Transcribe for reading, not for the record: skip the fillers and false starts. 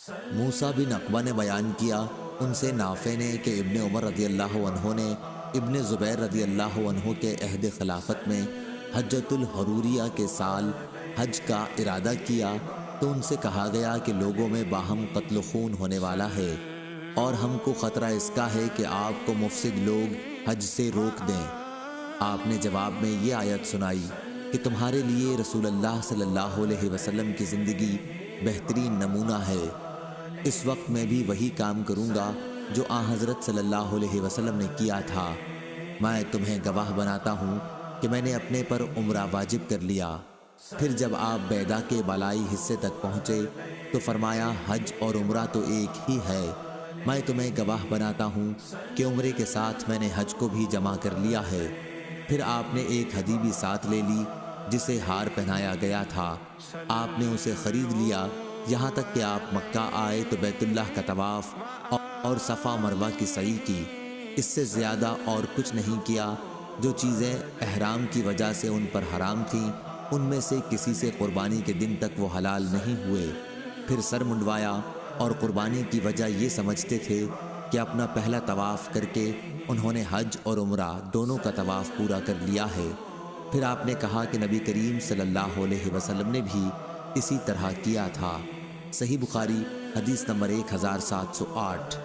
موسیٰ بن عقبہ نے بیان کیا ان سے نافع نے کہ ابن عمر رضی اللہ عنہ نے ابن زبیر رضی اللہ عنہ کے عہد خلافت میں حجۃ الحروریہ کے سال حج کا ارادہ کیا تو ان سے کہا گیا کہ لوگوں میں باہم قتل و خون ہونے والا ہے اور ہم کو خطرہ اس کا ہے کہ آپ کو مفسد لوگ حج سے روک دیں۔ آپ نے جواب میں یہ آیت سنائی کہ تمہارے لیے رسول اللہ صلی اللہ علیہ وسلم کی زندگی بہترین نمونہ ہے، اس وقت میں بھی وہی کام کروں گا جو آن حضرت صلی اللہ علیہ وسلم نے کیا تھا۔ میں تمہیں گواہ بناتا ہوں کہ میں نے اپنے پر عمرہ واجب کر لیا۔ پھر جب آپ بیدا کے بالائی حصے تک پہنچے تو فرمایا حج اور عمرہ تو ایک ہی ہے۔ میں تمہیں گواہ بناتا ہوں کہ عمرے کے ساتھ میں نے حج کو بھی جمع کر لیا ہے۔ پھر آپ نے ایک ہدی بھی ساتھ لے لی جسے ہار پہنایا گیا تھا، آپ نے اسے خرید لیا یہاں تک کہ آپ مکہ آئے تو بیت اللہ کا طواف اور صفا مروہ کی سعی کی۔ اس سے زیادہ اور کچھ نہیں کیا۔ جو چیزیں احرام کی وجہ سے ان پر حرام تھیں ان میں سے کسی سے قربانی کے دن تک وہ حلال نہیں ہوئے۔ پھر سر منڈوایا اور قربانی کی وجہ یہ سمجھتے تھے کہ اپنا پہلا طواف کر کے انہوں نے حج اور عمرہ دونوں کا طواف پورا کر لیا ہے۔ پھر آپ نے کہا کہ نبی کریم صلی اللہ علیہ وسلم نے بھی اسی طرح کیا تھا۔ صحیح بخاری حدیث نمبر 1708۔